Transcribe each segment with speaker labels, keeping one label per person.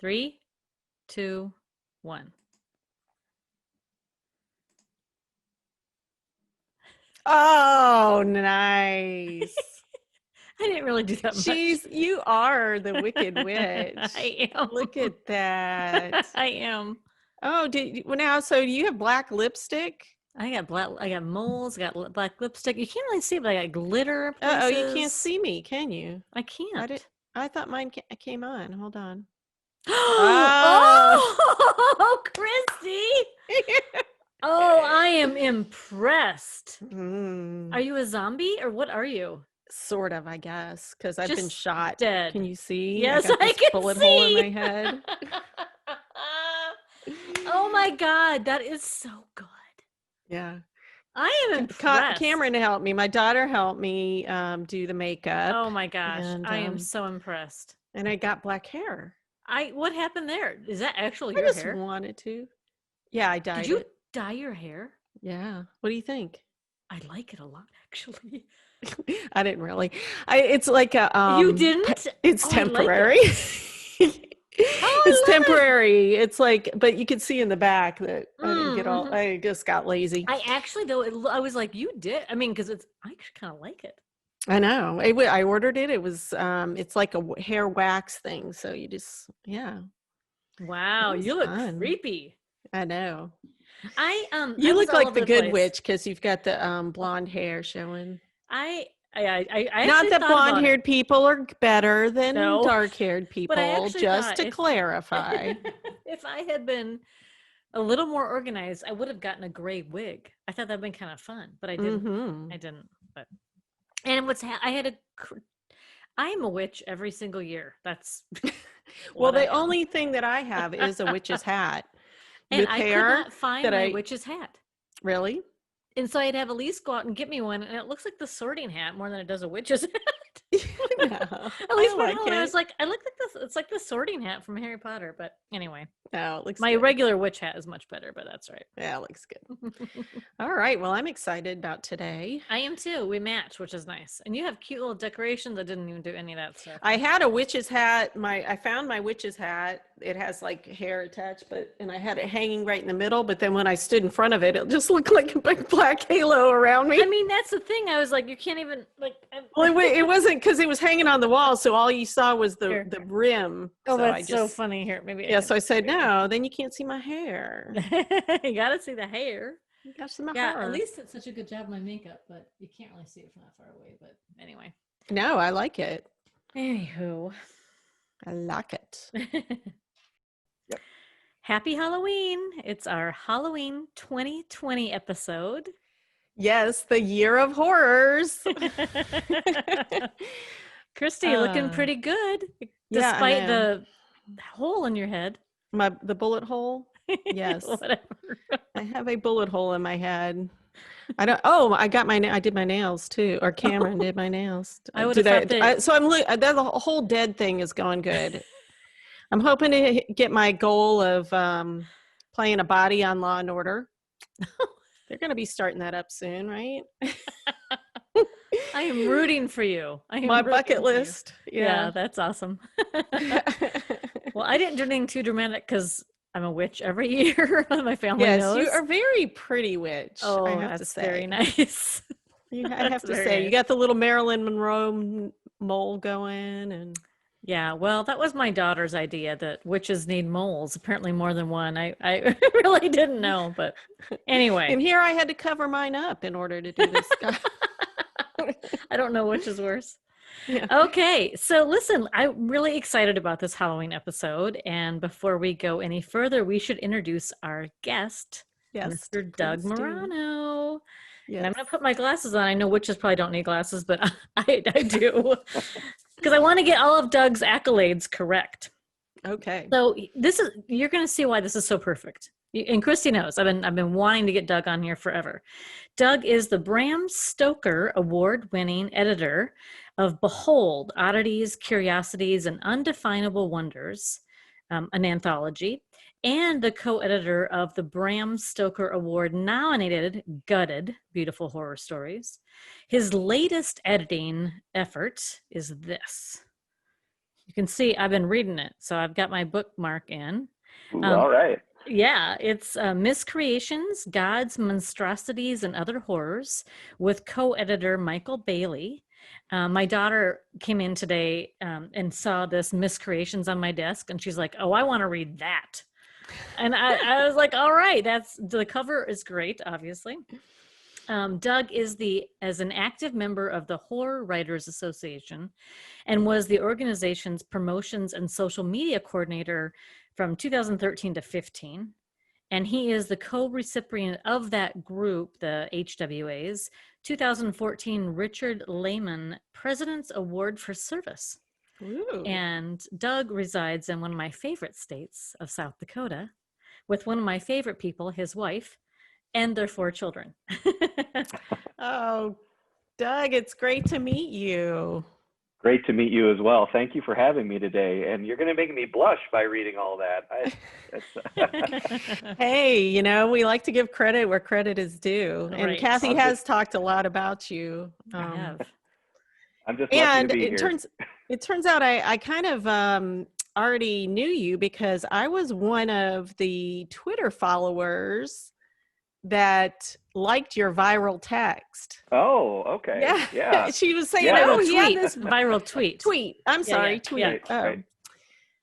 Speaker 1: 3, 2, 1.
Speaker 2: Oh, nice.
Speaker 1: I didn't really do that much.
Speaker 2: You are the Wicked Witch.
Speaker 1: I am.
Speaker 2: Look at that.
Speaker 1: I am.
Speaker 2: Oh, so do you have black lipstick?
Speaker 1: I got moles, I got black lipstick. You can't really see it, but I got glitter places.
Speaker 2: Oh, you can't see me, can you?
Speaker 1: I can't.
Speaker 2: I thought mine came on. Hold on.
Speaker 1: Oh, Christy. Oh, I am impressed. Are you a zombie or what are you?
Speaker 2: Sort of, I guess, because I've been shot.
Speaker 1: Dead.
Speaker 2: Can you see?
Speaker 1: Yes,
Speaker 2: I
Speaker 1: can
Speaker 2: bullet
Speaker 1: see.
Speaker 2: hole in my head.
Speaker 1: Oh my God, that is so good.
Speaker 2: Yeah.
Speaker 1: I am impressed.
Speaker 2: Cameron helped me. My daughter helped me do the makeup.
Speaker 1: Oh my gosh, and, I am so impressed.
Speaker 2: And I got black hair.
Speaker 1: What happened there? Is that actually your hair?
Speaker 2: I just wanted to. Yeah, I dyed it.
Speaker 1: Did you dye your hair?
Speaker 2: Yeah. What do you think?
Speaker 1: I like it a lot, actually.
Speaker 2: I didn't really. It's like a.
Speaker 1: You didn't?
Speaker 2: It's temporary. It's temporary. It's like, but you can see in the back that I didn't get all. I just got lazy.
Speaker 1: I actually I was like, you did. I mean, because I actually kind of like it.
Speaker 2: I know. I ordered it. It was. It's like a hair wax thing. So you just, yeah.
Speaker 1: Wow, you look creepy.
Speaker 2: I know.
Speaker 1: You
Speaker 2: look like the good witch because you've got the blonde hair showing.
Speaker 1: I
Speaker 2: not that blonde-haired people are better than dark-haired people. Just to clarify,
Speaker 1: if I had been a little more organized, I would have gotten a gray wig. I thought that'd been kind of fun, but I didn't. Mm-hmm. I didn't. But I am a witch every single year. That's
Speaker 2: well. The only thing that I have is a witch's hat.
Speaker 1: And I could not find my witch's hat.
Speaker 2: Really?
Speaker 1: And so I'd have Elise go out and get me one, and it looks like the sorting hat more than it does a witch's hat.
Speaker 2: No,
Speaker 1: At least I was like, I look like this. It's like the sorting hat from Harry Potter. But anyway,
Speaker 2: no, it looks.
Speaker 1: My regular witch hat is much better, but that's right.
Speaker 2: Yeah, it looks good. All right. Well, I'm excited about today.
Speaker 1: I am too. We match, which is nice. And you have cute little decorations. I didn't even do any of that stuff.
Speaker 2: I had a witch's hat. I found my witch's hat. It has like hair attached, and I had it hanging right in the middle. But then when I stood in front of it, it just looked like a big black halo around me.
Speaker 1: I mean, that's the thing. I was like, you can't even like.
Speaker 2: Well, it wasn't because it was hanging on the wall, so all you saw was the rim.
Speaker 1: Oh, so that's so funny. Here, maybe.
Speaker 2: So I said, no, then you can't see my hair.
Speaker 1: You gotta see the hair.
Speaker 2: You gotta see my hair.
Speaker 1: At least it's such a good job of my makeup, but you can't really see it from that far away. But anyway.
Speaker 2: No, I like it.
Speaker 1: Anywho.
Speaker 2: I like it.
Speaker 1: Yep. Happy Halloween. It's our Halloween 2020 episode.
Speaker 2: Yes, the year of horrors.
Speaker 1: Christy, looking pretty good, despite the hole in your head.
Speaker 2: The bullet hole? Yes.
Speaker 1: Whatever.
Speaker 2: I have a bullet hole in my head. I did my nails too, or Cameron did my nails.
Speaker 1: I would have thought
Speaker 2: so the whole dead thing is going good. I'm hoping to get my goal of playing a body on Law and Order. They're going to be starting that up soon, right?
Speaker 1: I am rooting for you.
Speaker 2: My bucket list.
Speaker 1: Yeah, that's awesome. Well, I didn't do anything too dramatic because I'm a witch every year. My family knows.
Speaker 2: Yes, you are a very pretty witch.
Speaker 1: Oh,
Speaker 2: I have to say.
Speaker 1: Very nice.
Speaker 2: I have to say, you got the little Marilyn Monroe mole going, and
Speaker 1: yeah. Well, that was my daughter's idea that witches need moles. Apparently, more than one. I really didn't know, but anyway.
Speaker 2: And here I had to cover mine up in order to do this.
Speaker 1: I don't know which is worse.
Speaker 2: Yeah.
Speaker 1: Okay, so listen, I'm really excited about this Halloween episode. And before we go any further, we should introduce our guest, Mr. Doug Murano. Yes. And I'm going to put my glasses on. I know witches probably don't need glasses, but I do. Because I want to get all of Doug's accolades correct.
Speaker 2: Okay.
Speaker 1: So you're going to see why this is so perfect. And Christy knows. I've been wanting to get Doug on here forever. Doug is the Bram Stoker award-winning editor of Behold, Oddities, Curiosities, and Undefinable Wonders, an anthology, and the co-editor of the Bram Stoker Award-nominated Gutted, Beautiful Horror Stories. His latest editing effort is this. You can see I've been reading it, so I've got my bookmark in.
Speaker 3: Ooh,
Speaker 1: Um,
Speaker 3: all right.
Speaker 1: yeah, it's Miscreations, Gods, Monstrosities, and Other Horrors with co-editor Michael Bailey. My daughter came in today and saw this Miscreations on my desk, and she's like, "Oh, I want to read that." And I was like, "All right, the cover is great, obviously." Doug is as an active member of the Horror Writers Association and was the organization's promotions and social media coordinator from 2013 to 15. And he is the co-recipient of that group, the HWA's 2014 Richard Lehman President's Award for Service.
Speaker 2: Ooh.
Speaker 1: And Doug resides in one of my favorite states of South Dakota with one of my favorite people, his wife, and their 4 children.
Speaker 2: Oh, Doug, it's great to meet you.
Speaker 3: Great to meet you as well. Thank you for having me today. And you're going to make me blush by reading all that.
Speaker 2: Hey, you know, we like to give credit where credit is due. And
Speaker 1: Right.
Speaker 2: Kathy has talked a lot about you.
Speaker 1: I have.
Speaker 3: I'm just lucky to be here.
Speaker 2: It turns out I kind of already knew you because I was one of the Twitter followers that liked your viral text.
Speaker 3: Oh, okay. Yeah.
Speaker 2: She was saying,
Speaker 1: Viral
Speaker 2: he had
Speaker 1: tweet.
Speaker 2: this
Speaker 1: Viral tweet.
Speaker 2: tweet. I'm sorry, tweet.
Speaker 1: Yeah.
Speaker 3: Right.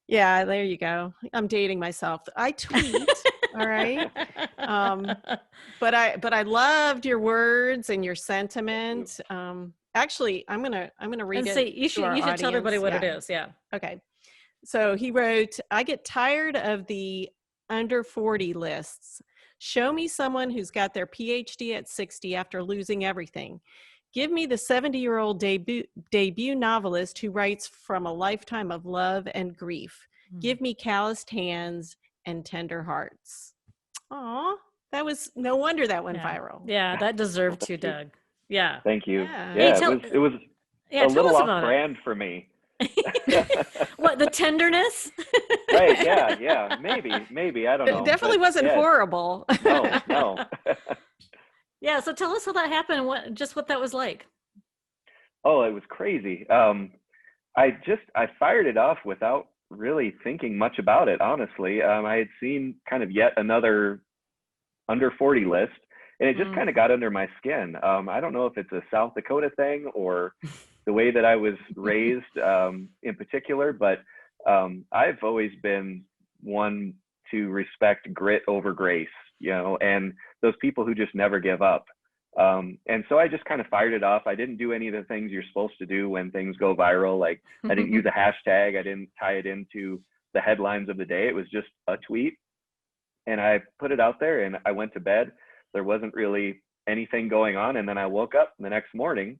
Speaker 2: Yeah, there you go. I'm dating myself. I tweet. All right. But I loved your words and your sentiment. Actually, I'm gonna read
Speaker 1: And
Speaker 2: it.
Speaker 1: say you should tell everybody what it is. Yeah.
Speaker 2: Okay. So he wrote, I get tired of the under 40 lists. Show me someone who's got their PhD at 60 after losing everything. Give me the 70-year-old debut novelist who writes from a lifetime of love and grief. Give me calloused hands and tender hearts. Aw, that was no wonder that went viral.
Speaker 1: Yeah, that deserved to, Doug. Yeah.
Speaker 3: Thank you.
Speaker 2: Yeah.
Speaker 3: Yeah,
Speaker 1: Hey,
Speaker 3: it was a little off brand for me.
Speaker 1: What, the tenderness?
Speaker 3: Right, yeah. Maybe. I don't know.
Speaker 2: It definitely wasn't horrible.
Speaker 3: No.
Speaker 1: Yeah, so tell us how that happened and what that was like.
Speaker 3: Oh, it was crazy. I fired it off without really thinking much about it, honestly. I had seen kind of yet another under 40 list, and it just kind of got under my skin. I don't know if it's a South Dakota thing or the way that I was raised in particular, but I've always been one to respect grit over grace, and those people who just never give up. And so I just kind of fired it off. I didn't do any of the things you're supposed to do when things go viral. Like I didn't use a hashtag. I didn't tie it into the headlines of the day. It was just a tweet. And I put it out there and I went to bed. There wasn't really anything going on. And then I woke up the next morning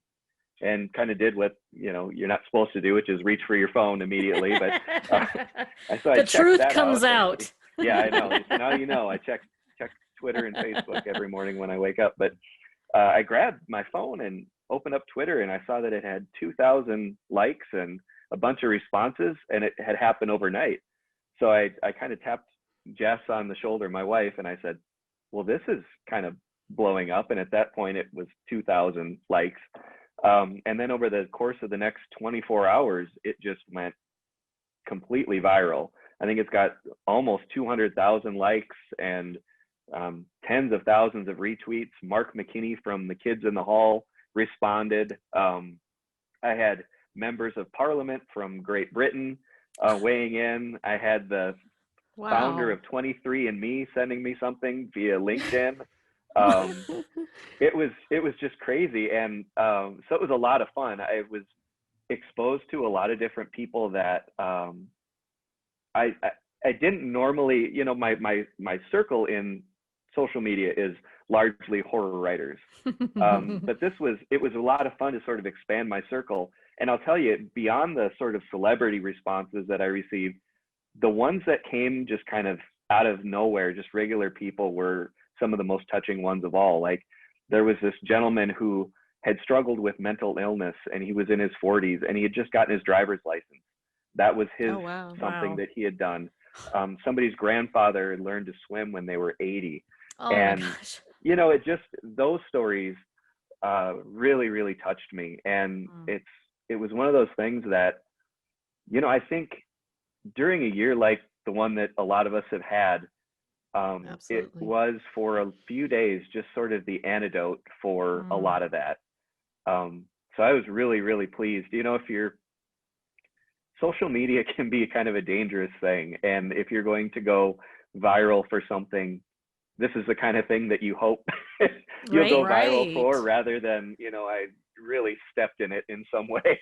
Speaker 3: and kind of did what, you're not supposed to do, which is reach for your phone immediately. But
Speaker 1: the truth comes out.
Speaker 3: Yeah, I know. Now you know. I check Twitter and Facebook every morning when I wake up. But I grabbed my phone and opened up Twitter, and I saw that it had 2,000 likes and a bunch of responses, and it had happened overnight. So I kind of tapped Jess on the shoulder, my wife, and I said, well, this is kind of blowing up. And at that point, it was 2,000 likes. And then over the course of the next 24 hours, it just went completely viral. I think it's got almost 200,000 likes and tens of thousands of retweets. Mark McKinney from the Kids in the Hall responded. I had members of Parliament from Great Britain weighing in. I had the founder of 23andMe sending me something via LinkedIn. It was just crazy, and so it was a lot of fun. I was exposed to a lot of different people that I didn't normally, my circle in social media is largely horror writers. But it was a lot of fun to sort of expand my circle. And I'll tell you, beyond the sort of celebrity responses that I received, the ones that came just kind of out of nowhere, just regular people, were some of the most touching ones of all. Like there was this gentleman who had struggled with mental illness, and he was in his 40s, and he had just gotten his driver's license. That was his something that he had done. Somebody's grandfather had learned to swim when they were 80. And it just, those stories really, really touched me. And it was one of those things that I think during a year like the one that a lot of us have had, it
Speaker 2: Absolutely.
Speaker 3: was for a few days just sort of the antidote for a lot of that. So I was really, really pleased. If you're social media can be kind of a dangerous thing, and if you're going to go viral for something, this is the kind of thing that you hope you'll go viral for, rather than I really stepped in it in some way.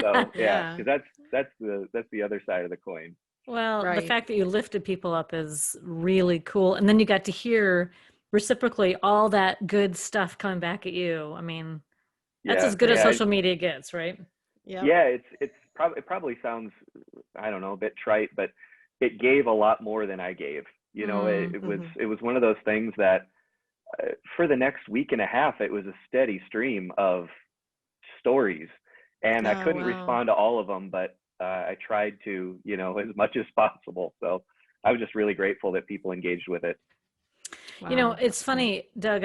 Speaker 3: So yeah, because that's the other side of the coin.
Speaker 1: Well, the fact that you lifted people up is really cool, and then you got to hear reciprocally all that good stuff coming back at you. I mean, that's as good as social media gets, right?
Speaker 3: Yeah, it probably sounds, I don't know, a bit trite, but it gave a lot more than I gave. It was one of those things that for the next week and a half, it was a steady stream of stories, and I couldn't respond to all of them, but I tried to, as much as possible. So I was just really grateful that people engaged with it.
Speaker 1: Wow, it's funny, Doug,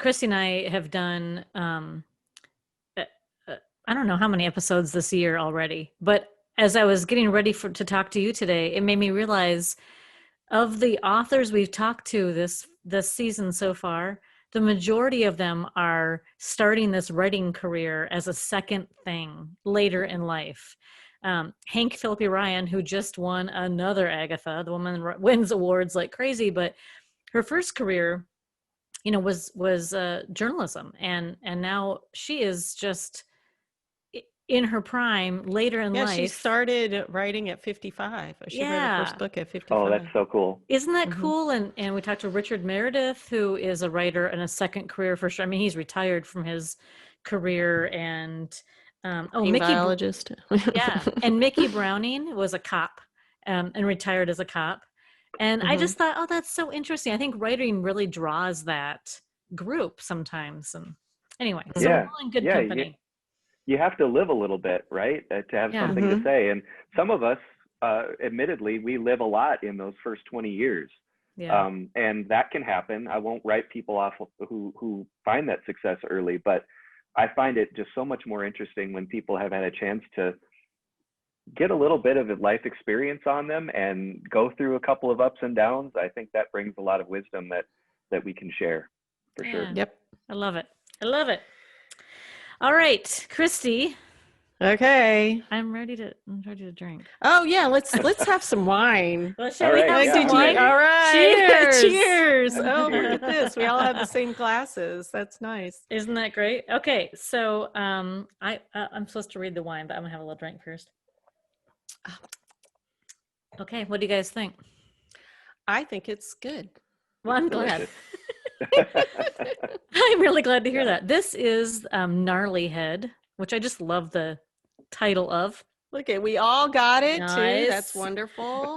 Speaker 1: Christy and I have done, I don't know how many episodes this year already, but as I was getting ready to talk to you today, it made me realize of the authors we've talked to this season so far, the majority of them are starting this writing career as a second thing later in life. Hank Philippi Ryan, who just won another Agatha, the woman wins awards like crazy, but her first career, was journalism, and now she is just in her prime later in life.
Speaker 2: She started writing at 55. She wrote her first book at 55.
Speaker 3: Oh, that's so cool.
Speaker 1: Isn't that cool? And we talked to Richard Meredith, who is a writer and a second career for sure. I mean, he's retired from his career, and
Speaker 2: biologist.
Speaker 1: And Mickey Browning was a cop, and retired as a cop. And I just thought, oh, that's so interesting. I think writing really draws that group sometimes. And anyway, so we're all in good company.
Speaker 3: You have to live a little bit, right, to have something to say. And some of us, admittedly, we live a lot in those first 20 years.
Speaker 1: Yeah.
Speaker 3: And that can happen. I won't write people off who find that success early, but I find it just so much more interesting when people have had a chance to get a little bit of a life experience on them and go through a couple of ups and downs. I think that brings a lot of wisdom that we can share, for sure.
Speaker 2: Yep.
Speaker 1: I love it. All right, Christy.
Speaker 2: Okay.
Speaker 1: I'm ready to drink.
Speaker 2: Oh yeah, let's have some wine.
Speaker 1: Well, shall we have some wine?
Speaker 2: All right.
Speaker 1: Cheers.
Speaker 2: Cheers. Oh, look at this. We all have the same glasses. That's nice.
Speaker 1: Isn't that great? Okay, so I'm supposed to read the wine, but I'm gonna have a little drink first. Okay, what do you guys think?
Speaker 2: I think it's good.
Speaker 1: Well, I'm glad. I'm really glad to hear that. This is Gnarly Head, which I just love the title of.
Speaker 2: Look at, we all got it too. That's wonderful.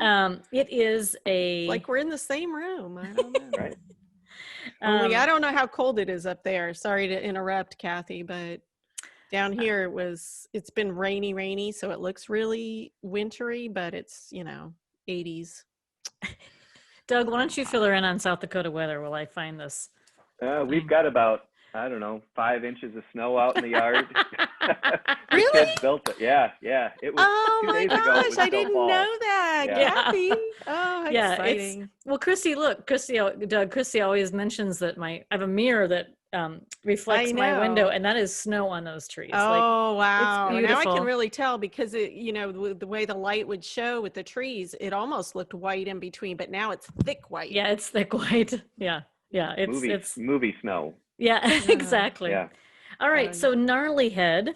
Speaker 1: It is
Speaker 2: like we're in the same room. I don't know.
Speaker 3: Right.
Speaker 2: Only I don't know how cold it is up there. Sorry to interrupt, Cathi, but down here it's been rainy, so it looks really wintry, but it's 80s.
Speaker 1: Doug, why don't you fill her in on South Dakota weather while I find this?
Speaker 3: We've got about, I don't know, 5 inches of snow out in the yard.
Speaker 2: Really?
Speaker 3: Kids built it. Yeah. It was 2 days ago.
Speaker 2: Oh my gosh, I didn't know that.
Speaker 3: Yeah.
Speaker 2: Kathy. Oh, exciting.
Speaker 1: Well, Christy always mentions that I have a mirror that reflects my window, and that is snow on those trees.
Speaker 2: Oh, wow.
Speaker 1: It's beautiful.
Speaker 2: Now I can really tell, because the way the light would show with the trees, it almost looked white in between, but now it's thick white.
Speaker 1: Yeah, it's thick white. Yeah. It's
Speaker 3: movie snow.
Speaker 1: Yeah, exactly.
Speaker 3: Yeah.
Speaker 1: All right, so Gnarly Head,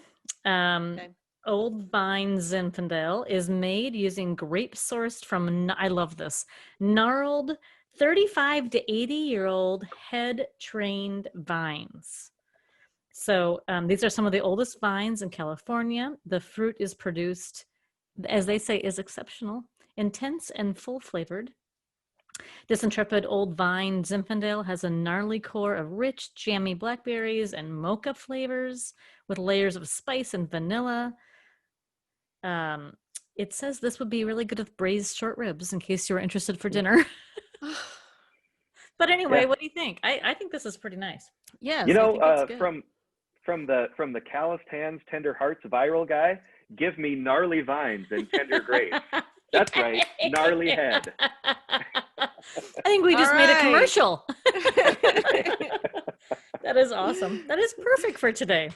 Speaker 1: Old Vine Zinfandel, is made using grape sourced from, I love this, gnarled 35 to 80-year-old head-trained vines. So these are some of the oldest vines in California. The fruit is produced, as they say, is exceptional, intense and full-flavored. This intrepid old vine Zinfandel has a gnarly core of rich, jammy blackberries and mocha flavors with layers of spice and vanilla. It says this would be really good with braised short ribs in case you were interested for dinner. But anyway, what do you think? I think this is pretty nice.
Speaker 2: Yes,
Speaker 3: from the calloused hands, tender hearts viral guy, give me gnarly vines and tender grapes. That's right, gnarly head.
Speaker 1: I think we just
Speaker 2: All
Speaker 1: made a
Speaker 2: right.
Speaker 1: commercial. That is awesome. That is perfect for today.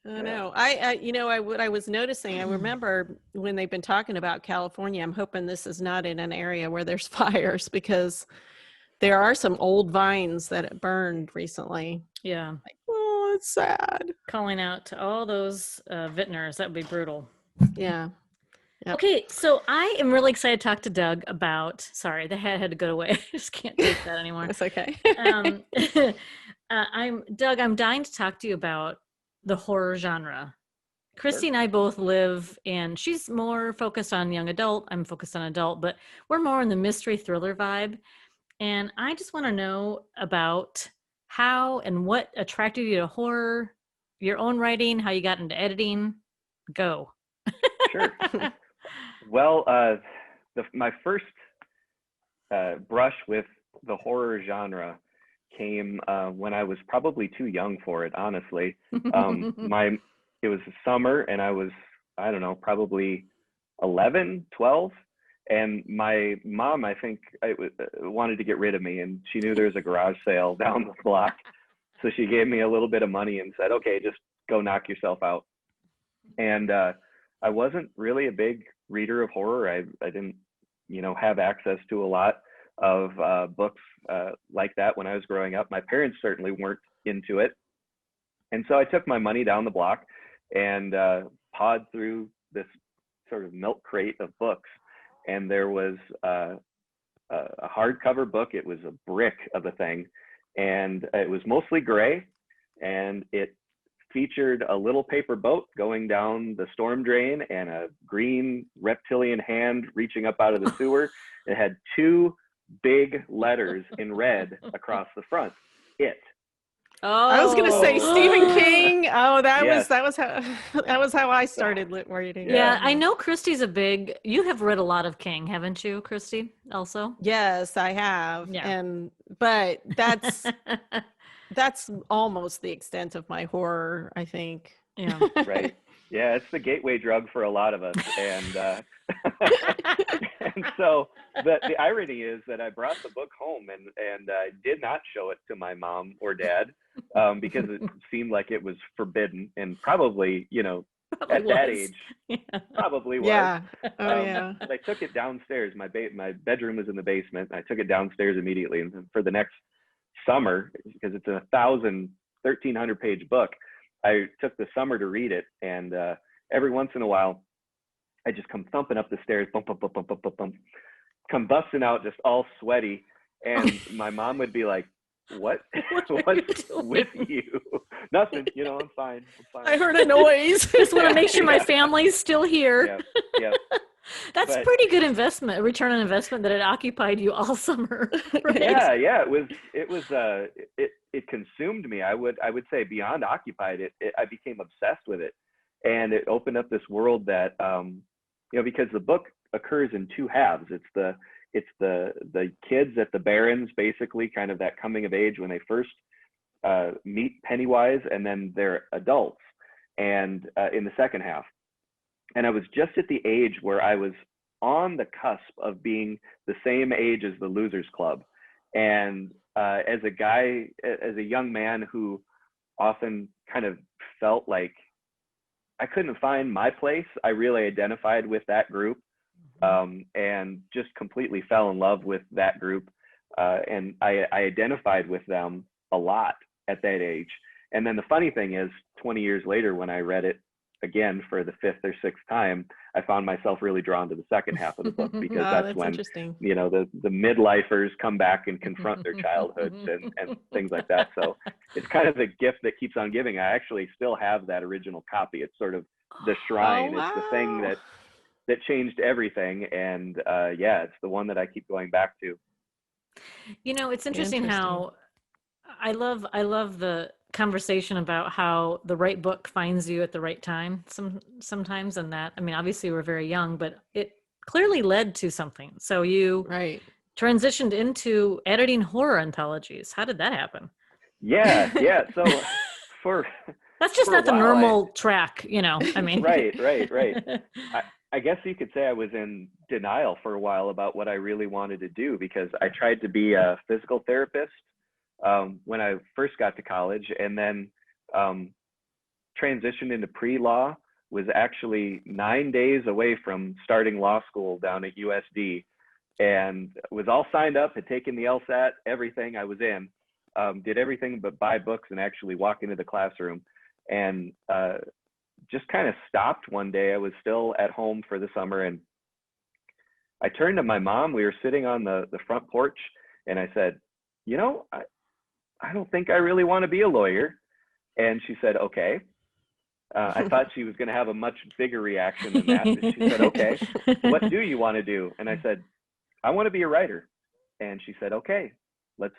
Speaker 2: I know. What I was noticing, I remember when they've been talking about California, I'm hoping this is not in an area where there's fires, because there are some old vines that burned recently.
Speaker 1: Yeah.
Speaker 2: Like, oh, it's sad.
Speaker 1: Calling out to all those vintners. That would be brutal.
Speaker 2: Yeah. Yep.
Speaker 1: Okay, so I am really excited to talk to Doug about, sorry, the head had to go away. I just can't take that anymore.
Speaker 2: It's okay.
Speaker 1: Doug, I'm dying to talk to you about the horror genre. Christy and I both live in, she's more focused on young adult, I'm focused on adult, but we're more in the mystery thriller vibe. And I just want to know about how and what attracted you to horror, your own writing, how you got into editing. Go.
Speaker 3: Sure. Well, my first brush with the horror genre came when I was probably too young for it, honestly. It was summer, and I was, I don't know, probably 11, 12. And my mom, I think, wanted to get rid of me, and she knew there was a garage sale down the block. So she gave me a little bit of money and said, okay, just go knock yourself out. And I wasn't really a big reader of horror. I didn't, have access to a lot of books like that when I was growing up. My parents certainly weren't into it. And so I took my money down the block and pawed through this sort of milk crate of books. And there was a hardcover book. It was a brick of a thing. And it was mostly gray. And it featured a little paper boat going down the storm drain and a green reptilian hand reaching up out of the sewer. It had two big letters in red across the front. It.
Speaker 1: Oh,
Speaker 2: I was going to say Stephen King. Oh,
Speaker 3: Yes.
Speaker 2: that was how I started reading.
Speaker 1: Yeah, I know Christy's you have read a lot of King, haven't you, Christy, also?
Speaker 2: Yes, I have.
Speaker 1: Yeah.
Speaker 2: But that's almost the extent of my horror, I think.
Speaker 1: Yeah.
Speaker 3: Right. Yeah, it's the gateway drug for a lot of us. And and so the irony is that I brought the book home and I did not show it to my mom or dad because it seemed like it was forbidden, and probably, at that age, probably was.
Speaker 2: Yeah. Oh, yeah.
Speaker 3: But I took it downstairs. My bedroom was in the basement. I took it downstairs immediately. And for the next summer, because it's a 1,300 page book, I took the summer to read it. And every once in a while, I just come thumping up the stairs, bump, bump, bump, bump, bump, bump, bump, come busting out just all sweaty. And my mom would be like, what's with you? Nothing, I'm fine.
Speaker 2: I heard a noise.
Speaker 1: Just want to make sure my family's still here.
Speaker 3: Yeah.
Speaker 1: That's pretty good investment, return on investment, that it occupied you all summer. Right?
Speaker 3: Yeah. It consumed me. I would say beyond occupied. I became obsessed with it, and it opened up this world that because the book occurs in two halves. It's the kids at the Barrens, basically, kind of that coming of age when they first meet Pennywise, and then they're adults, and in the second half. And I was just at the age where I was on the cusp of being the same age as the Losers Club. And as a young man who often kind of felt like I couldn't find my place, I really identified with that group, and just completely fell in love with that group. And I identified with them a lot at that age. And then the funny thing is, 20 years later, when I read it again for the fifth or sixth time, I found myself really drawn to the second half of the book, because that's when the midlifers come back and confront their childhoods and things like that. So it's kind of the gift that keeps on giving. I actually still have that original copy. It's sort of the shrine. It's the thing that changed everything. And it's the one that I keep going back to.
Speaker 1: It's interesting how I love the conversation about how the right book finds you at the right time sometimes. And that, obviously we're very young, but it clearly led to something. So you transitioned into editing horror anthologies. How did that happen?
Speaker 3: Yeah. So
Speaker 1: That's just
Speaker 3: for a
Speaker 1: not the
Speaker 3: while,
Speaker 1: normal track, I mean.
Speaker 3: Right. I guess you could say I was in denial for a while about what I really wanted to do, because I tried to be a physical therapist when I first got to college, and then transitioned into pre-law. Was actually 9 days away from starting law school down at USD, and was all signed up, had taken the LSAT, everything. I was in, did everything but buy books and actually walk into the classroom, and just kind of stopped one day. I was still at home for the summer, and I turned to my mom. We were sitting on the front porch, and I said, I don't think I really want to be a lawyer. And she said, okay. I thought she was going to have a much bigger reaction than that. But she said, okay, what do you want to do? And I said, I want to be a writer. And she said, okay, let's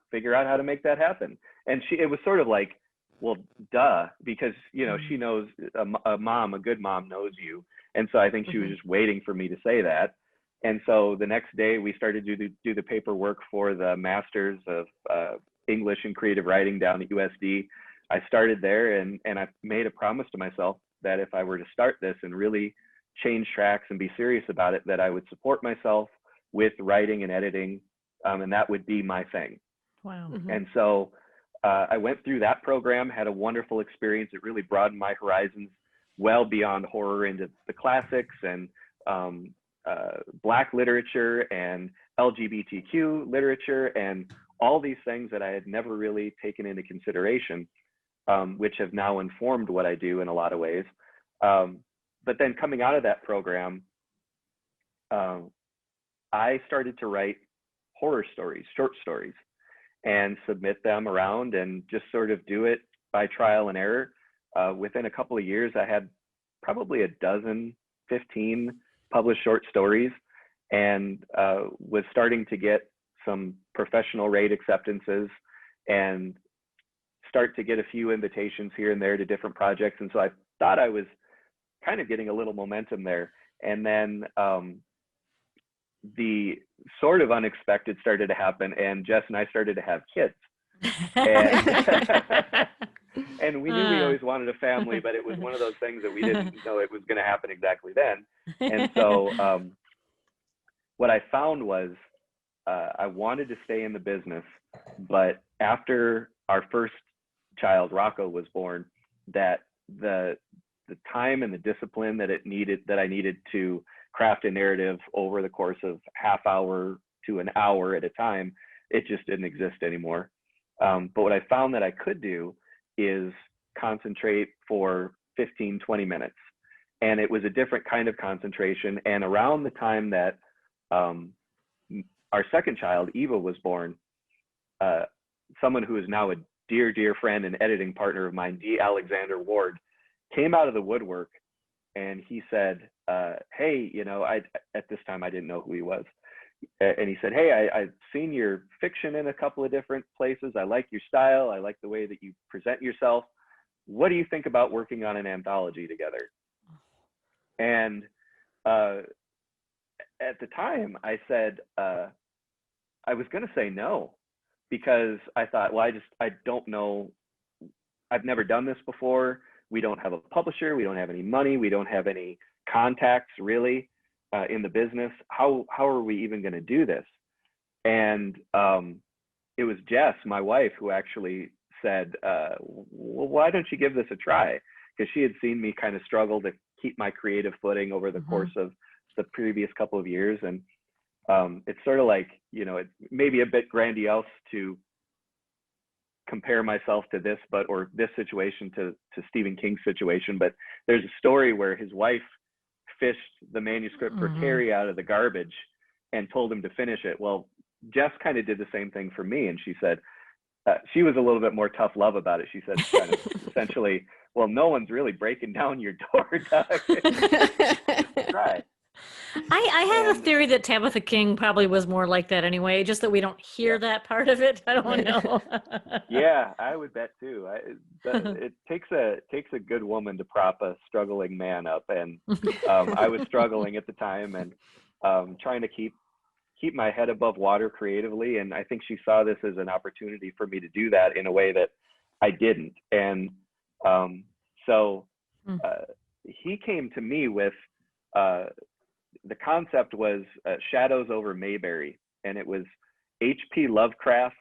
Speaker 3: figure out how to make that happen. And it was sort of like, well, duh, because, she knows a good mom knows you. And so I think she was just waiting for me to say that. And so the next day we started to do the paperwork for the Masters of English and Creative Writing down at USD. I started there, and I made a promise to myself that if I were to start this and really change tracks and be serious about it, that I would support myself with writing and editing, and that would be my thing.
Speaker 1: Wow.
Speaker 3: And so I went through that program, had a wonderful experience. It really broadened my horizons well beyond horror into the classics and Black literature and LGBTQ literature and all these things that I had never really taken into consideration, which have now informed what I do in a lot of ways. But then coming out of that program, I started to write horror stories, short stories, and submit them around and just sort of do it by trial and error. Within a couple of years, I had probably 15 published short stories, and was starting to get some professional rate acceptances and start to get a few invitations here and there to different projects. And so I thought I was kind of getting a little momentum there. And then the sort of unexpected started to happen, and Jess and I started to have kids. And we knew we always wanted a family, but it was one of those things that we didn't know it was going to happen exactly then. And so what I found was I wanted to stay in the business, but after our first child, Rocco, was born, that the time and the discipline that I needed to craft a narrative over the course of half hour to an hour at a time, it just didn't exist anymore. But what I found that I could do is concentrate for 15, 20 minutes. And it was a different kind of concentration. And around the time that our second child, Eva, was born, someone who is now a dear, dear friend and editing partner of mine, D. Alexander Ward, came out of the woodwork, and he said, hey, at this time I didn't know who he was. And he said, hey, I've seen your fiction in a couple of different places. I like your style. I like the way that you present yourself. What do you think about working on an anthology together? And at the time I said, I was going to say no, because I thought, well, I don't know. I've never done this before. We don't have a publisher. We don't have any money. We don't have any contacts really in the business. How are we even going to do this? And it was Jess, my wife, who actually said, well, why don't you give this a try? Because she had seen me kind of struggle to keep my creative footing over the course of the previous couple of years. And it's sort of like, it may be a bit grandiose to compare myself to this, or this situation to Stephen King's situation, but there's a story where his wife fished the manuscript for Carrie out of the garbage and told him to finish it. Well, Jess kind of did the same thing for me, and she said, she was a little bit more tough love about it. She said kind of essentially, well, no one's really breaking down your door, Doug. Right.
Speaker 1: I have a theory that Tabitha King probably was more like that anyway, just that we don't hear that part of it. I don't know.
Speaker 3: Yeah, I would bet too. It takes a good woman to prop a struggling man up, and I was struggling at the time and trying to keep my head above water creatively, and I think she saw this as an opportunity for me to do that in a way that I didn't. And So
Speaker 1: Hmm.
Speaker 3: he came to me with the concept was Shadows over Mayberry, and it was H.P. Lovecraft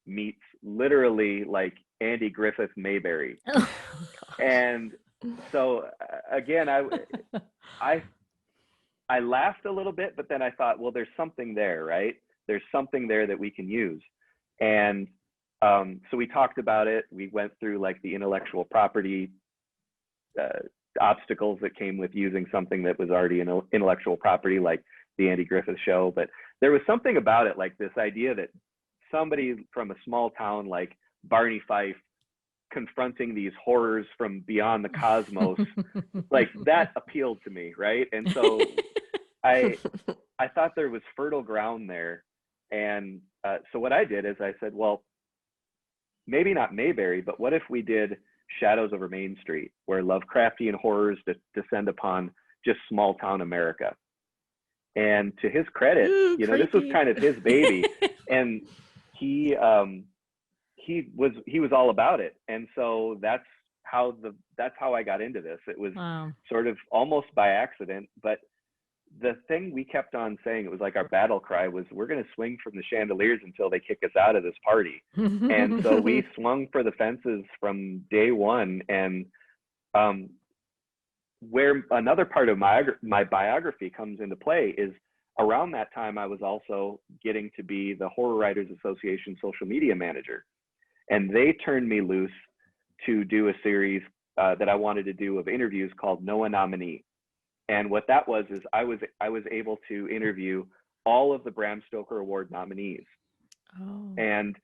Speaker 3: meets literally like Andy Griffith Mayberry.
Speaker 1: Oh,
Speaker 3: And so again, I laughed a little bit, but then I thought, well, there's something there, right? There's something there that we can use. And so we talked about it. We went through like the intellectual property obstacles that came with using something that was already an intellectual property, like the Andy Griffith Show. But there was something about it, like this idea that somebody from a small town like Barney Fife confronting these horrors from beyond the cosmos, like that appealed to me, right? And so I thought there was fertile ground there. And so what I did is I said, well, maybe not Mayberry, but what if we did Shadows over Main Street, where Lovecraftian horrors descend upon just small town America? And to his credit,
Speaker 2: Ooh,
Speaker 3: you know, this was
Speaker 2: creepy.
Speaker 3: kind of his baby, and he was all about it. And so that's how I got into this. It was
Speaker 1: wow.
Speaker 3: sort of almost by accident, but the thing we kept on saying, it was like our battle cry was, we're going to swing from the chandeliers until they kick us out of this party. And so we swung for the fences from day one. And where another part of my biography comes into play is around that time, I was also getting to be the Horror Writers Association social media manager. And they turned me loose to do a series that I wanted to do of interviews called Noah Nominee. And what that was is I was able to interview all of the Bram Stoker Award nominees and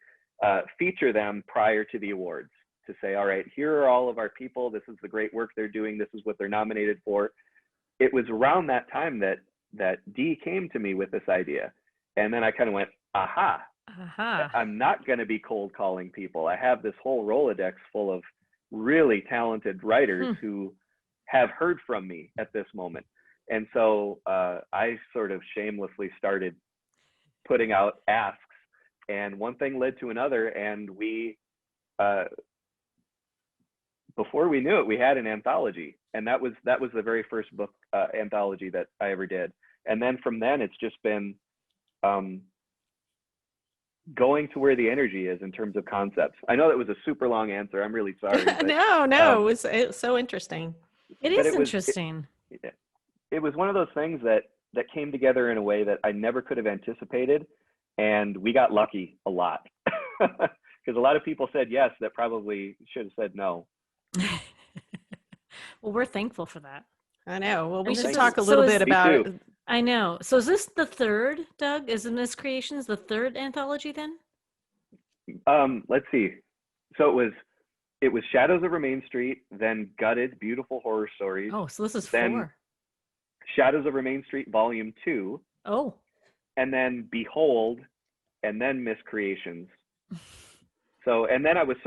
Speaker 3: feature them prior to the awards to say, all right, here are all of our people. This is the great work they're doing. This is what they're nominated for. It was around that time that Dee came to me with this idea. And then I kind of went, aha, I'm not going to be cold calling people. I have this whole Rolodex full of really talented writers who have heard from me at this moment. And so I sort of shamelessly started putting out asks, and one thing led to another. And we, before we knew it, we had an anthology. And that was the very first book anthology that I ever did. And then from then, it's just been going to where the energy is in terms of concepts. I know that was a super long answer. I'm really sorry. But,
Speaker 2: No, it was so interesting.
Speaker 1: It is interesting.
Speaker 3: It was one of those things that came together in a way that I never could have anticipated. And we got lucky a lot because a lot of people said yes that probably should have said no.
Speaker 1: Well, we're thankful for that.
Speaker 2: I know. Well, we
Speaker 1: And
Speaker 2: should
Speaker 1: this
Speaker 2: talk a
Speaker 1: is-
Speaker 2: little
Speaker 1: so
Speaker 2: bit
Speaker 1: is-
Speaker 2: about
Speaker 3: Me too.
Speaker 1: I know. So is this the third, Doug? Is the Miscreations the third anthology then?
Speaker 3: Let's see. So it was Shadows Over Main Street, then Gutted, Beautiful Horror Stories.
Speaker 1: Oh, so this is
Speaker 3: Then
Speaker 1: 4.
Speaker 3: Shadows Over Main Street Volume 2,
Speaker 1: Oh,
Speaker 3: and then Behold, and then Miscreations. So, and then I was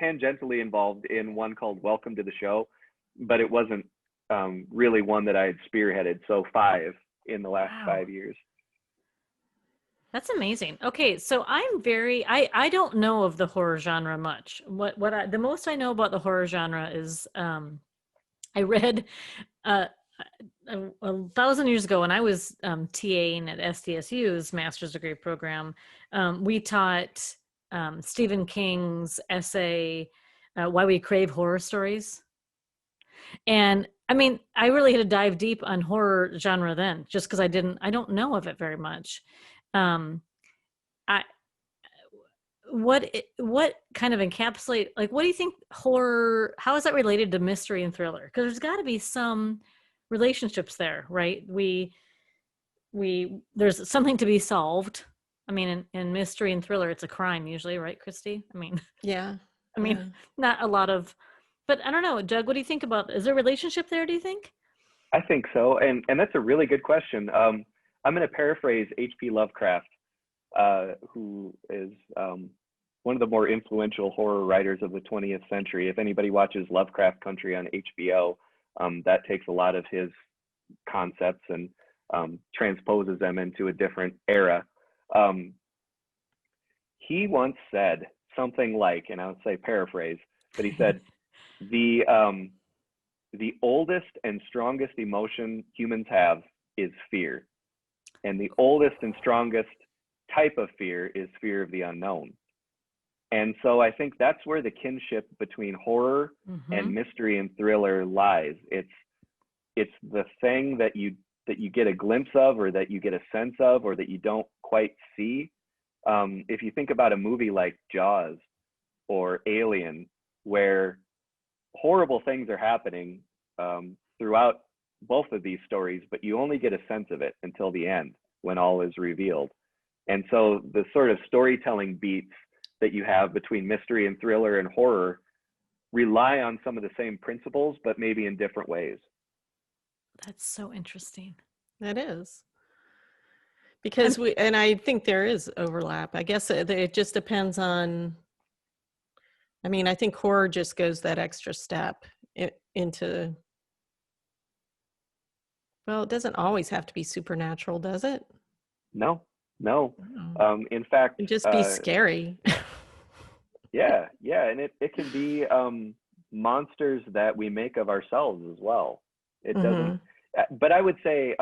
Speaker 3: tangentially involved in one called Welcome to the Show, but it wasn't really one that I had spearheaded. So 5 in the last
Speaker 1: Wow.
Speaker 3: 5 years.
Speaker 1: that's amazing. Okay, so I don't know of the horror genre much. The most I know about the horror genre is I read 1,000 years ago when I was TAing at SDSU's master's degree program. We taught Stephen King's essay, Why We Crave Horror Stories. And I mean, I really had to dive deep on horror genre then, just because I don't know of it very much. What kind of encapsulate, like, what do you think horror, how is that related to mystery and thriller? Because there's got to be some relationships there, right? There's something to be solved. I mean, in mystery and thriller, it's a crime usually, right, Christy? I mean,
Speaker 2: yeah.
Speaker 1: not a lot of, but I don't know, Doug, what do you think about, is there a relationship there, do you think?
Speaker 3: I think so. And that's a really good question. I'm going to paraphrase H.P. Lovecraft, who is one of the more influential horror writers of the 20th century. If anybody watches Lovecraft Country on HBO, that takes a lot of his concepts and transposes them into a different era. He once said something like, and I would say paraphrase, but he said, The oldest and strongest emotion humans have is fear. And the oldest and strongest type of fear is fear of the unknown. And so I think that's where the kinship between horror and mystery and thriller lies. It's the thing that you get a glimpse of, or that you get a sense of, or that you don't quite see. If you think about a movie like Jaws or Alien, where horrible things are happening throughout both of these stories, but you only get a sense of it until the end, when all is revealed. And so the sort of storytelling beats that you have between mystery and thriller and horror rely on some of the same principles, but maybe in different ways.
Speaker 1: That's so interesting.
Speaker 2: That is. Because and I think there is overlap. I guess it just depends on, I mean, I think horror just goes that extra step into, well, it doesn't always have to be supernatural, does it?
Speaker 3: No.
Speaker 2: Oh.
Speaker 3: In fact,
Speaker 2: It'd just be scary.
Speaker 3: yeah, and it can be monsters that we make of ourselves as well. It doesn't, but I would say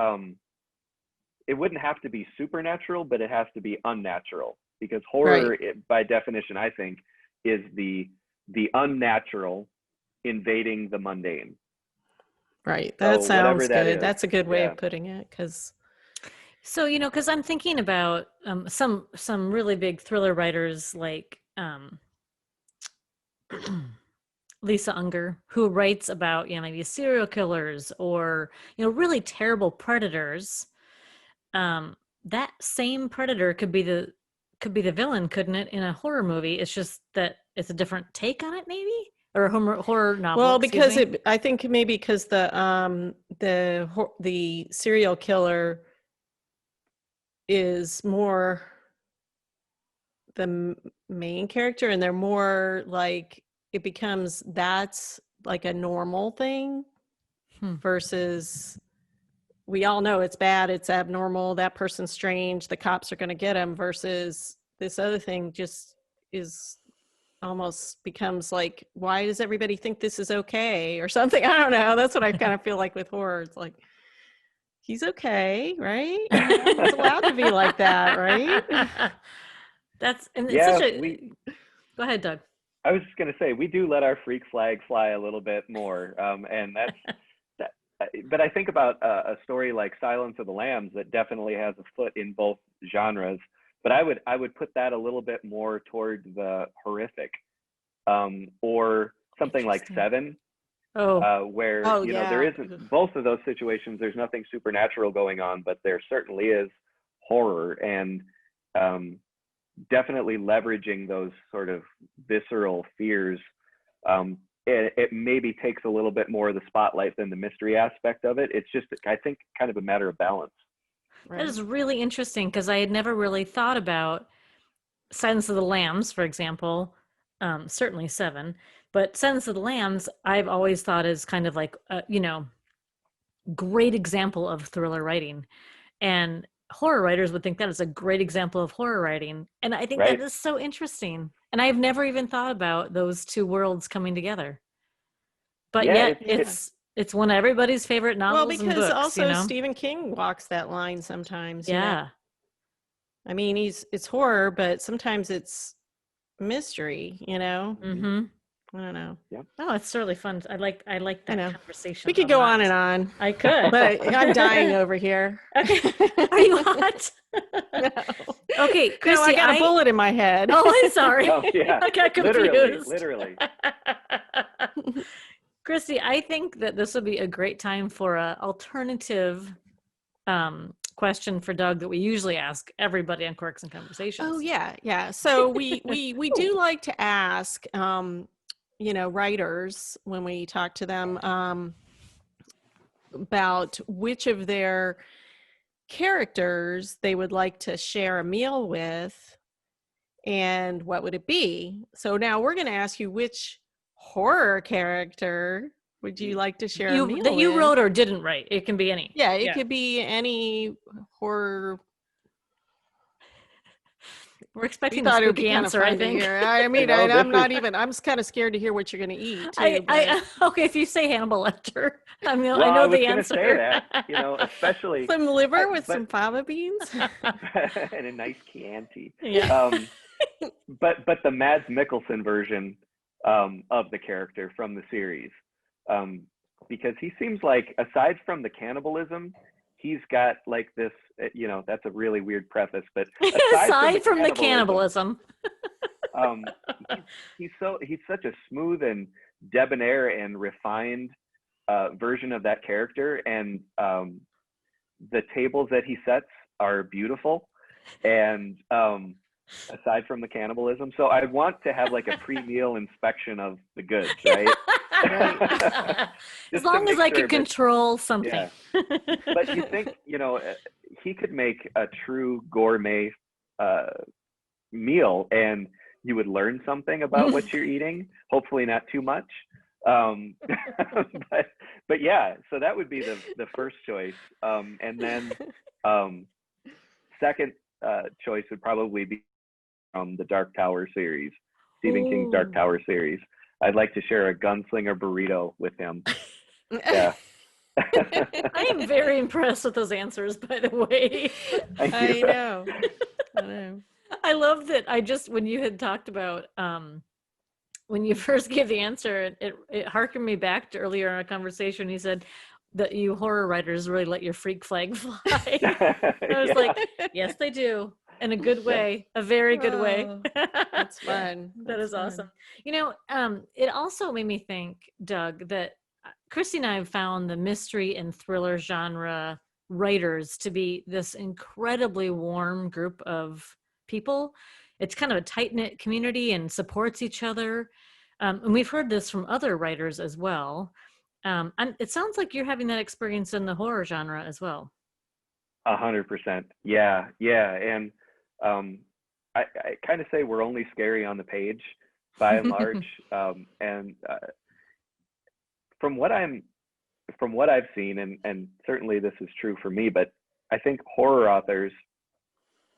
Speaker 3: it wouldn't have to be supernatural, but it has to be unnatural, because horror, by definition, I think, is the unnatural invading the mundane.
Speaker 2: Right. That sounds good.
Speaker 3: Is.
Speaker 2: That's a good way of putting it, because.
Speaker 1: So, because I'm thinking about some really big thriller writers like Lisa Unger, who writes about, maybe serial killers or, really terrible predators. That same predator could be the villain, couldn't it, in a horror movie? It's just that it's a different take on it, maybe, or a horror novel.
Speaker 2: Well, because I think maybe because the serial killer is more the main character, and they're more like, it becomes, that's like a normal thing versus, we all know it's bad, it's abnormal, that person's strange, the cops are going to get him, versus this other thing just is almost becomes like, why does everybody think this is okay or something? I don't know. That's what I kind of feel like with horror. It's like, he's okay, right? It's allowed to be like that, right?
Speaker 1: Go ahead, Doug.
Speaker 3: I was just going to say, we do let our freak flag fly a little bit more, and that's that. But I think about a story like Silence of the Lambs that definitely has a foot in both genres. But I would put that a little bit more toward the horrific, or something like Seven. Where there isn't, both of those situations, there's nothing supernatural going on, but there certainly is horror, and definitely leveraging those sort of visceral fears. It maybe takes a little bit more of the spotlight than the mystery aspect of it. It's just, I think, kind of a matter of balance.
Speaker 1: That is really interesting, because I had never really thought about Silence of the Lambs, for example. Certainly Seven, but Silence of the Lambs, I've always thought is kind of like, great example of thriller writing, and horror writers would think that is a great example of horror writing. And I think that is so interesting. And I've never even thought about those two worlds coming together. But yet it's one of everybody's favorite novels. Well, because
Speaker 2: and books, also Stephen King walks that line sometimes.
Speaker 1: Yeah.
Speaker 2: I mean, it's horror, but sometimes it's mystery, I don't know.
Speaker 3: Yeah.
Speaker 1: Oh, it's certainly fun. I like that conversation.
Speaker 2: We could go on and on.
Speaker 1: I could,
Speaker 2: but I'm dying over here.
Speaker 1: Okay. Are you hot?
Speaker 2: No.
Speaker 1: Okay, Christie,
Speaker 2: I got a bullet in my head.
Speaker 1: Oh, I'm sorry.
Speaker 3: Oh, yeah.
Speaker 1: I got confused.
Speaker 3: Literally.
Speaker 1: Christie, I think that this would be a great time for an alternative question for Doug that we usually ask everybody on Corks and Conversations.
Speaker 2: Oh, yeah. So we do like to ask writers, when we talk to them, about which of their characters they would like to share a meal with, and what would it be. So now we're going to ask you, which horror character would you like to share a meal
Speaker 1: that you
Speaker 2: with?
Speaker 1: wrote or didn't write? It can be any.
Speaker 2: Yeah, it could be any horror.
Speaker 1: We're
Speaker 2: We
Speaker 1: expecting the
Speaker 2: thought it would be
Speaker 1: spooky
Speaker 2: kind of
Speaker 1: answer, I
Speaker 2: fun to
Speaker 1: think.
Speaker 2: hear. I mean,
Speaker 3: You know,
Speaker 2: I'm
Speaker 3: this
Speaker 2: not
Speaker 3: is-
Speaker 2: even. I'm kind of scared to hear what you're going to eat too.
Speaker 1: Okay, if you say Hannibal Lecter, I mean,
Speaker 3: Well,
Speaker 1: I know
Speaker 3: I was
Speaker 1: the
Speaker 3: going to
Speaker 1: answer.
Speaker 3: say that, you know, especially
Speaker 2: Some liver with
Speaker 3: but-
Speaker 2: some fava beans.
Speaker 3: and a nice Chianti.
Speaker 1: Yeah.
Speaker 3: But the Mads Mikkelsen version of the character from the series, because he seems like, aside from the cannibalism, he's got like this. You know, that's a really weird preface, but
Speaker 1: Aside from the cannibalism.
Speaker 3: He's such a smooth and debonair and refined version of that character, and the tables that he sets are beautiful, and aside from the cannibalism, so I want to have like a pre-meal inspection of the goods, right?
Speaker 1: As long as I can control something.
Speaker 3: Yeah. But you think, you know, he could make a true gourmet meal, and you would learn something about what you're eating, hopefully not too much. But yeah, so that would be the first choice. And then second choice would probably be from the Dark Tower series, Stephen King's Dark Tower series. I'd like to share a gunslinger burrito with him. Yeah.
Speaker 1: I am very impressed with those answers, by the way.
Speaker 2: I know.
Speaker 1: I love that. When you had talked about when you first gave the answer, it harkened me back to earlier in our conversation. You said that you horror writers really let your freak flag fly. I was like, yes, they do, in a good way, a very good way.
Speaker 2: That's fun.
Speaker 1: That is awesome. You know, it also made me think, Doug, that Christy and I have found the mystery and thriller genre writers to be this incredibly warm group of people. It's kind of a tight-knit community and supports each other. And we've heard this from other writers as well. And it sounds like you're having that experience in the horror genre as well.
Speaker 3: 100%. Yeah. And I kind of say we're only scary on the page by and large. And from what I've seen, and certainly this is true for me, but I think horror authors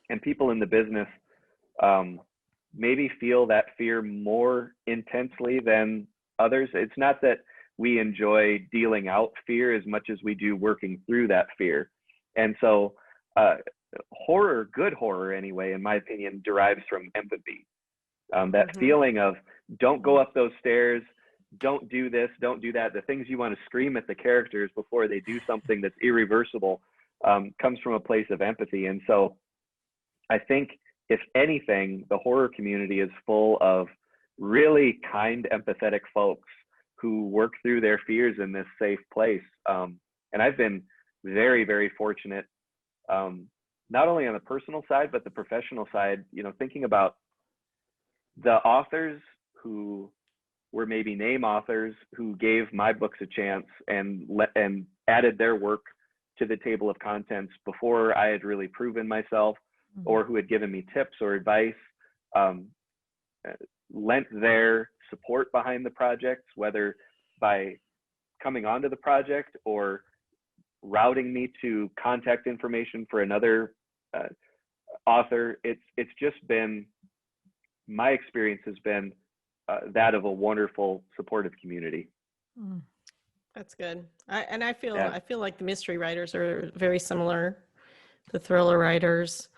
Speaker 3: and people in the business maybe feel that fear more intensely than others. It's not that we enjoy dealing out fear as much as we do working through that fear. And so horror, good horror anyway, in my opinion, derives from empathy. That feeling of don't go up those stairs, don't do this, don't do that. The things you want to scream at the characters before they do something that's irreversible comes from a place of empathy. And so I think, if anything, the horror community is full of really kind, empathetic folks who work through their fears in this safe place. And I've been very, very fortunate, not only on the personal side, but the professional side, you know, thinking about the authors who were maybe name authors who gave my books a chance and added their work to the table of contents before I had really proven myself, or who had given me tips or advice, lent their support behind the projects, whether by coming onto the project or routing me to contact information for another author. It's just been, my experience has been that of a wonderful supportive community.
Speaker 2: That's good. I feel like the mystery writers are very similar. The thriller writers.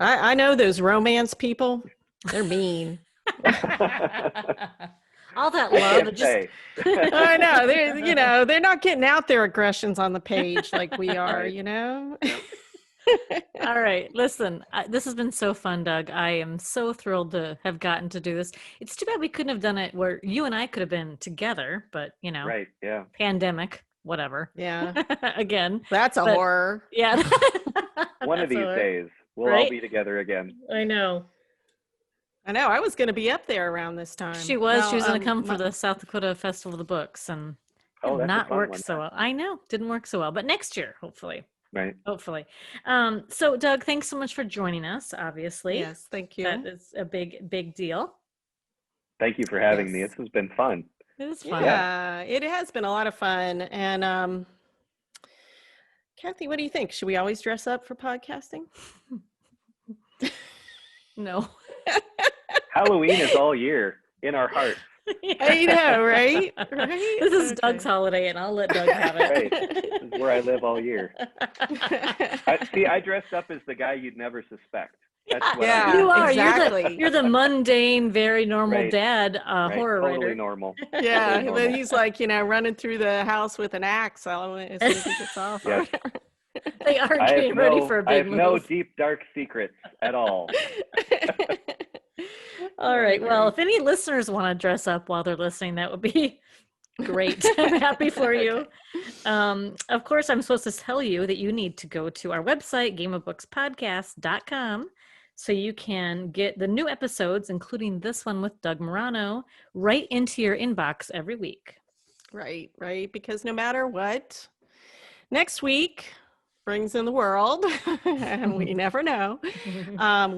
Speaker 2: I know those romance people. They're mean.
Speaker 1: All that love.
Speaker 2: I know. They're not getting out their aggressions on the page like we are,
Speaker 3: Right.
Speaker 2: you know?
Speaker 1: All right. Listen, this has been so fun, Doug. I am so thrilled to have gotten to do this. It's too bad we couldn't have done it where you and I could have been together, but you know,
Speaker 3: Right. Yeah.
Speaker 1: Pandemic, whatever.
Speaker 2: Yeah.
Speaker 1: Again.
Speaker 2: That's a horror.
Speaker 1: Yeah.
Speaker 3: One of these days, we'll all be together again.
Speaker 1: I know.
Speaker 2: I was going to be up there around this time.
Speaker 1: She was going to come for the South Dakota Festival of the Books, and did not work so well. I know, didn't work so well, but next year, hopefully.
Speaker 3: Right.
Speaker 1: Hopefully. So Doug, thanks so much for joining us, obviously.
Speaker 2: Yes, thank you.
Speaker 1: That is a big deal.
Speaker 3: Thank you for having me. This has been fun.
Speaker 1: It was fun.
Speaker 2: Yeah, it has been a lot of fun. And Cathi, what do you think? Should we always dress up for podcasting?
Speaker 1: No.
Speaker 3: Halloween is all year in our hearts.
Speaker 2: I know, right? Right?
Speaker 1: This is
Speaker 2: Okay.
Speaker 1: Doug's holiday, and I'll let Doug have it.
Speaker 3: Right. This is where I live all year. I dressed up as the guy you'd never suspect. That's what
Speaker 2: Yeah,
Speaker 3: I am.
Speaker 1: You are.
Speaker 2: exactly.
Speaker 1: You're the mundane, very normal
Speaker 3: Right.
Speaker 1: dad
Speaker 3: Right.
Speaker 1: horror
Speaker 3: Totally
Speaker 1: writer.
Speaker 3: normal.
Speaker 2: Yeah,
Speaker 3: Totally
Speaker 2: and
Speaker 3: normal.
Speaker 2: then he's like, running through the house with an axe as soon as he gets off.
Speaker 3: Yes.
Speaker 1: They are
Speaker 3: I
Speaker 1: getting
Speaker 3: have
Speaker 1: ready
Speaker 3: no,
Speaker 1: for a
Speaker 3: I
Speaker 1: big
Speaker 3: have no
Speaker 1: move.
Speaker 3: deep, dark secrets at all.
Speaker 1: All right. Well, if any listeners want to dress up while they're listening, that would be great. I'm happy for you. Of course, I'm supposed to tell you that you need to go to our website, gameofbookspodcast.com, so you can get the new episodes, including this one with Doug Murano, right into your inbox every week.
Speaker 2: Right, right. Because no matter what next week brings in the world, and we never know,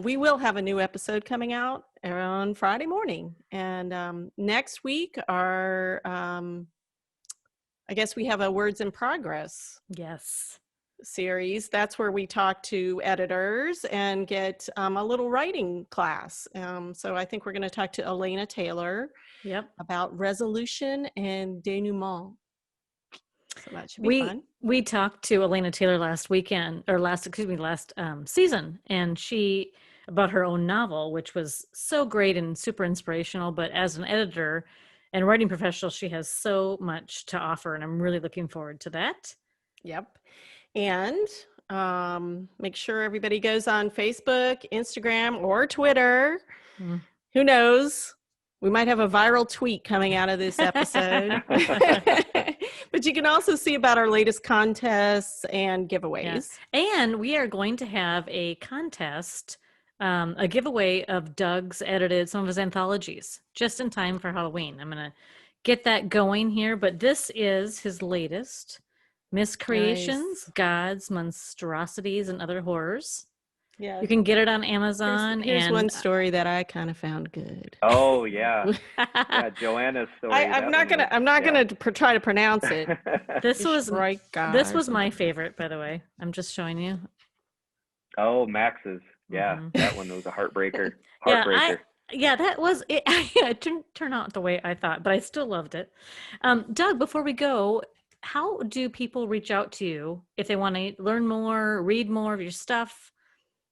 Speaker 2: we will have a new episode coming out on Friday morning. And next week, I guess we have a Words in Progress
Speaker 1: Yes.
Speaker 2: series. That's where we talk to editors and get a little writing class. So I think we're going to talk to Elena Taylor
Speaker 1: Yep.
Speaker 2: about resolution and denouement. So that should be fun.
Speaker 1: We talked to Elena Taylor last season, and she about her own novel, which was so great and super inspirational. But as an editor and writing professional, she has so much to offer, and I'm really looking forward to that.
Speaker 2: Yep. And make sure everybody goes on Facebook, Instagram, or Twitter.
Speaker 1: Mm.
Speaker 2: Who knows? We might have a viral tweet coming out of this episode. But you can also see about our latest contests and giveaways.
Speaker 1: Yeah. And we are going to have a contest, a giveaway of Doug's edited some of his anthologies just in time for Halloween. I'm going to get that going here, but this is his latest, Miscreations,
Speaker 2: Nice.
Speaker 1: Gods, Monstrosities, and Other Horrors.
Speaker 2: Yeah.
Speaker 1: You can get it on Amazon.
Speaker 2: Here's one story that I kind of found good.
Speaker 3: Oh yeah, yeah. Joanna's story.
Speaker 2: I'm not gonna try to pronounce it.
Speaker 1: This was
Speaker 2: Ishraika
Speaker 1: my favorite, by the way. I'm just showing you.
Speaker 3: Oh, Max's. Yeah,
Speaker 1: Mhm.
Speaker 3: that one was a heartbreaker.
Speaker 1: That was it. It didn't turn out the way I thought, but I still loved it. Doug, before we go, how do people reach out to you if they want to learn more, read more of your stuff?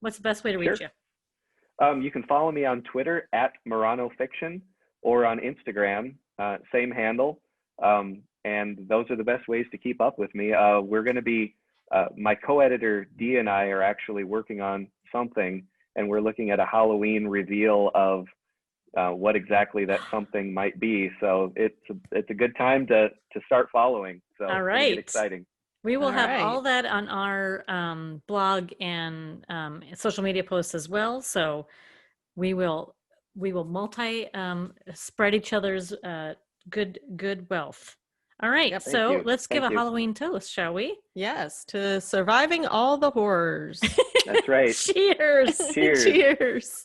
Speaker 1: What's the best way to reach you?
Speaker 3: You can follow me on Twitter at Murano Fiction or on Instagram, same handle. And those are the best ways to keep up with me. We're going to be, my co-editor Dee and I are actually working on something, and we're looking at a Halloween reveal of what exactly that something might be. So it's a good time to start following. So
Speaker 1: all right,
Speaker 3: it's exciting.
Speaker 1: We will have all
Speaker 2: right.
Speaker 1: that on our blog and social media posts as well. So we will multi spread each other's good wealth. All right,
Speaker 2: Yep.
Speaker 1: so let's give a Halloween toast, shall we?
Speaker 2: Yes, to surviving all the horrors.
Speaker 3: That's right.
Speaker 1: Cheers.
Speaker 3: Cheers.
Speaker 2: Cheers.